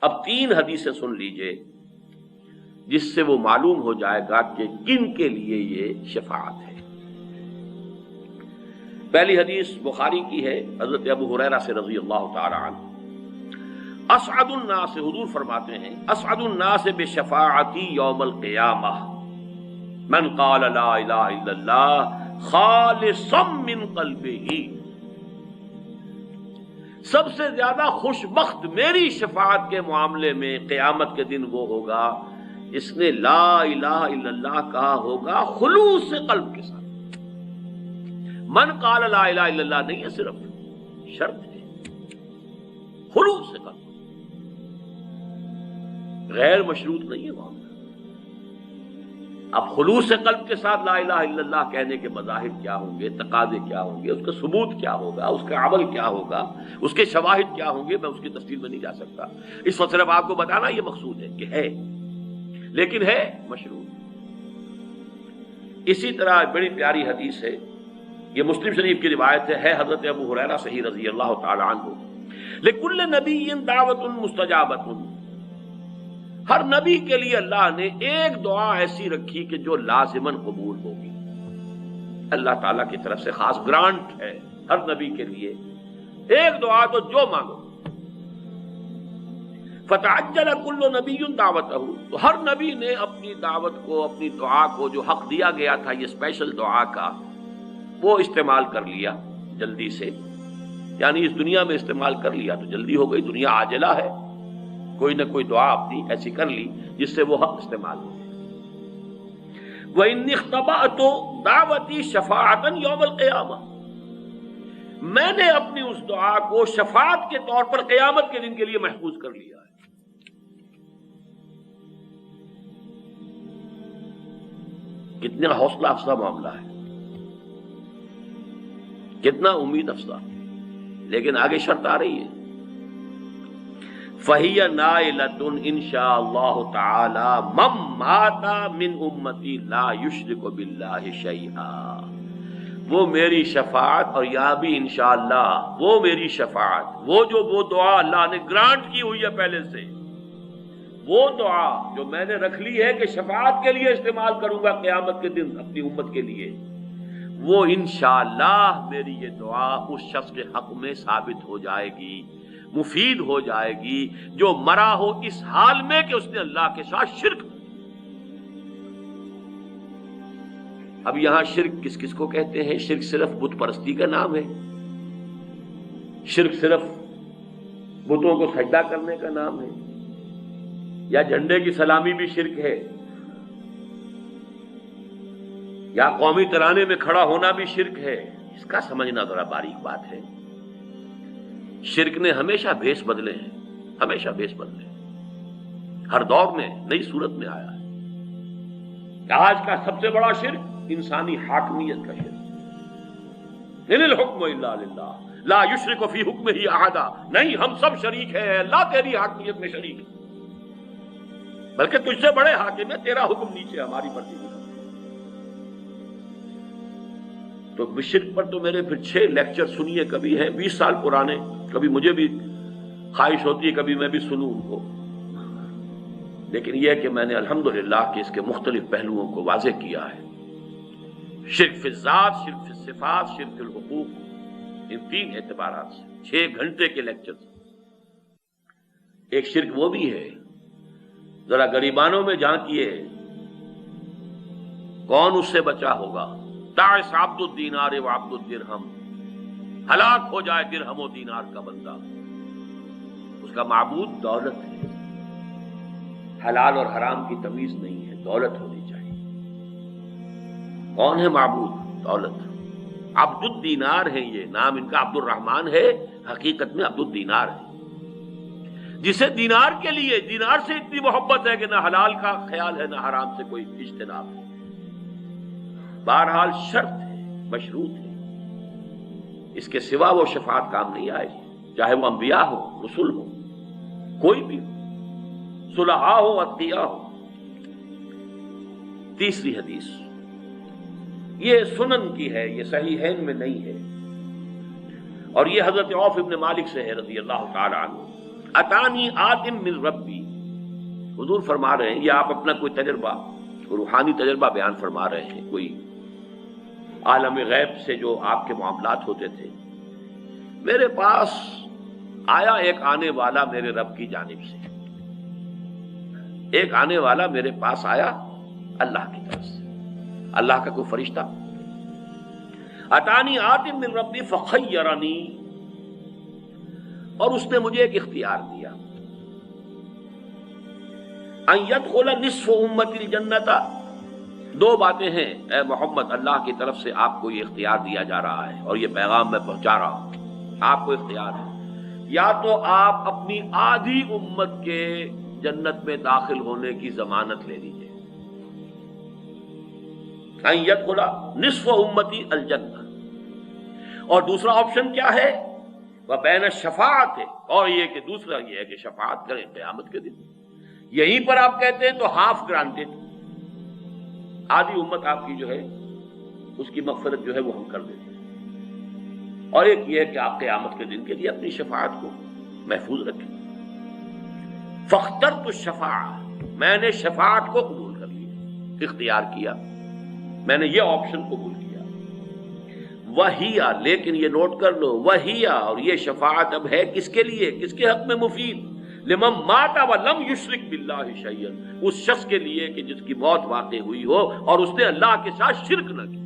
اب 3 حدیثیں سن لیجئے جس سے وہ معلوم ہو جائے گا کہ کن کے لیے یہ شفاعت ہے۔ پہلی حدیث بخاری کی ہے، حضرت ابو ہریرہ سے رضی اللہ تعالی عنہ، اسعد الناس، حضور فرماتے ہیں اسعد الناس بشفاعتی یوم القیامہ من قال لا الہ الا اللہ خالصا من قلبہ، سب سے زیادہ خوش بخت میری شفاعت کے معاملے میں قیامت کے دن وہ ہوگا جس نے لا الہ الا اللہ کہا ہوگا خلوص قلب کے ساتھ۔ من قال لا الہ الا اللہ نہیں ہے، صرف شرط ہے خلوص قلب، غیر مشروط نہیں ہے معاملہ۔ اب خلوص قلب کے ساتھ لا الہ الا اللہ کہنے کے مظاہر کیا ہوں گے، تقاضے کیا ہوں گے، اس کا ثبوت کیا ہوگا، اس کا عمل کیا ہوگا، اس کے شواہد کیا ہوں گے، میں اس کی تفصیل میں نہیں جا سکتا۔ اس وقت صرف آپ کو بتانا یہ مقصود ہے کہ ہے، لیکن ہے مشروط۔ اسی طرح بڑی پیاری حدیث ہے، یہ مسلم شریف کی روایت ہے حضرت ابو ہریرہ سے ہی رضی اللہ تعالی عنہ، لکل نبی دعوت مستجابۃ، ہر نبی کے لیے اللہ نے ایک دعا ایسی رکھی کہ جو لازماً قبول ہوگی، اللہ تعالیٰ کی طرف سے خاص گرانٹ ہے ہر نبی کے لیے، ایک دعا تو جو مانگو۔ فتعجل کل نبی دعوتہ، تو ہر نبی نے اپنی دعوت کو، اپنی دعا کو جو حق دیا گیا تھا یہ اسپیشل دعا کا، وہ استعمال کر لیا جلدی سے، یعنی اس دنیا میں استعمال کر لیا تو جلدی ہو گئی، دنیا عاجلہ ہے، کوئی نہ کوئی دعا اپنی ایسی کر لی جس سے وہ حق استعمال ہو گئے۔ وَإِنِّي اخْتَبَأْتُ دعوتی شفاعتاً یوم القیامہ، میں نے اپنی اس دعا کو شفاعت کے طور پر قیامت کے دن کے لیے محفوظ کر لیا ہے۔ کتنا حوصلہ افزا معاملہ ہے، کتنا امید افزا، لیکن آگے شرط آ رہی ہے، فَهِيَ نَائِلَةٌ إِن شَاءَ اللَّهُ تَعَالَى مَن مَاتَ مِنْ أُمَّتِي لَا يُشْرِكُ بِاللَّهِ شَيْئًا، وہ میری شفاعت، اور یہاں بھی انشاءاللہ وہ میری شفاعت، وہ دعا اللہ نے گرانٹ کی ہوئی ہے پہلے سے، وہ دعا جو میں نے رکھ لی ہے کہ شفاعت کے لیے استعمال کروں گا قیامت کے دن اپنی امت کے لیے، وہ انشاءاللہ میری یہ دعا اس شخص کے حق میں ثابت ہو جائے گی، مفید ہو جائے گی جو مرا ہو اس حال میں کہ اس نے اللہ کے ساتھ شرک۔ اب یہاں شرک کس کس کو کہتے ہیں؟ شرک صرف بت پرستی کا نام ہے؟ شرک صرف بتوں کو سجدہ کرنے کا نام ہے؟ یا جھنڈے کی سلامی بھی شرک ہے؟ یا قومی ترانے میں کھڑا ہونا بھی شرک ہے؟ اس کا سمجھنا ذرا باریک بات ہے۔ شرک نے ہمیشہ بھیس بدلے ہیں، ہمیشہ بھیس بدلے ہیں، ہر دور میں نئی صورت میں آیا ہے۔ آج کا سب سے بڑا شرک انسانی حاکمیت کا شرک، ان الحکم الا للہ لا یشرک فی حکمہ احدا، نہیں ہم سب شریک ہیں، اللہ تیری حاکمیت میں شریک ہے، بلکہ تجھ سے بڑے حاکم ہے، تیرا حکم نیچے ہماری مرضی ہے۔ تو شرک پر تو میرے پھر 6 لیکچر سنیے، کبھی ہیں 20 سال پرانے، کبھی مجھے بھی خواہش ہوتی ہے کبھی میں بھی سنوں ان کو، لیکن یہ کہ میں نے الحمدللہ کہ اس کے مختلف پہلوؤں کو واضح کیا ہے۔ شرک فی الذات، شرک فی الصفات، شرک فی الحقوق، ان 3 اعتبارات سے 6 گھنٹے کے لیکچر۔ ایک شرک وہ بھی ہے، ذرا غریبانوں میں جھانکیے، کون اس سے بچا ہوگا؟ تعس عبد الدینار و عبد الدرہم، ہلاک ہو جائے درہم و دینار کا بندہ، اس کا معبود دولت ہے، حلال اور حرام کی تمیز نہیں ہے، دولت ہونی چاہیے۔ کون ہے معبود؟ دولت۔ عبد الدینار ہے، یہ نام ان کا عبد الرحمن ہے، حقیقت میں عبد الدینار ہے، جسے دینار کے لیے، دینار سے اتنی محبت ہے کہ نہ حلال کا خیال ہے نہ حرام سے کوئی اجتناب ہے۔ بہرحال شرط ہے، مشروط ہے، اس کے سوا وہ شفاعت کام نہیں آئے گی، چاہے وہ انبیاء ہو، رسول ہو، کوئی بھی ہو، صلحاء ہو، اتقیاء ہو۔ تیسری حدیث یہ سنن کی ہے، یہ صحیحین میں نہیں ہے، اور یہ حضرت عوف ابن مالک سے ہے رضی اللہ تعالی عنہ، اتانی آتم من ربی، حضور فرما رہے ہیں، یہ آپ اپنا کوئی تجربہ، کوئی روحانی تجربہ بیان فرما رہے ہیں، کوئی عالم غیب سے جو آپ کے معاملات ہوتے تھے، میرے پاس آیا ایک آنے والا میرے رب کی جانب سے، ایک آنے والا میرے پاس آیا اللہ کی طرف سے، اللہ کا کوئی فرشتہ، اتانی آتم من ربی فخیرنی، اور اس نے مجھے ایک اختیار دیا، ان يدخل نصف امتی الجنت، دو باتیں ہیں اے محمد، اللہ کی طرف سے آپ کو یہ اختیار دیا جا رہا ہے اور یہ پیغام میں پہنچا رہا ہوں، آپ کو اختیار ہے، یا تو آپ اپنی آدھی امت کے جنت میں داخل ہونے کی ضمانت لے لیجیے، ان يدخل نصف امتی الجنہ، اور دوسرا آپشن کیا ہے، وبین الشفاعت، اور یہ کہ دوسرا یہ ہے کہ شفاعت کریں قیامت کے دن، یہیں پر آپ کہتے ہیں تو ہاف گرانٹیڈ، آدھی امت آپ کی جو ہے اس کی مغفرت جو ہے وہ ہم کر دیتے ہیں، اور ایک یہ ہے کہ آپ قیامت کے دن کے لیے اپنی شفاعت کو محفوظ رکھیں۔ فاخترت الشفاعہ، میں نے شفاعت کو قبول کر لیا، اختیار کیا، میں نے یہ آپشن قبول کیا، وہیا، لیکن یہ نوٹ کر لو، وہیا، اور یہ شفاعت اب ہے کس کے لیے، کس کے حق میں مفید، لمن مات ولم یشرک باللہ شیئا، اس شخص کے لیے کہ جس کی موت واقع ہوئی ہو اور اس نے اللہ کے ساتھ شرک نہ کی،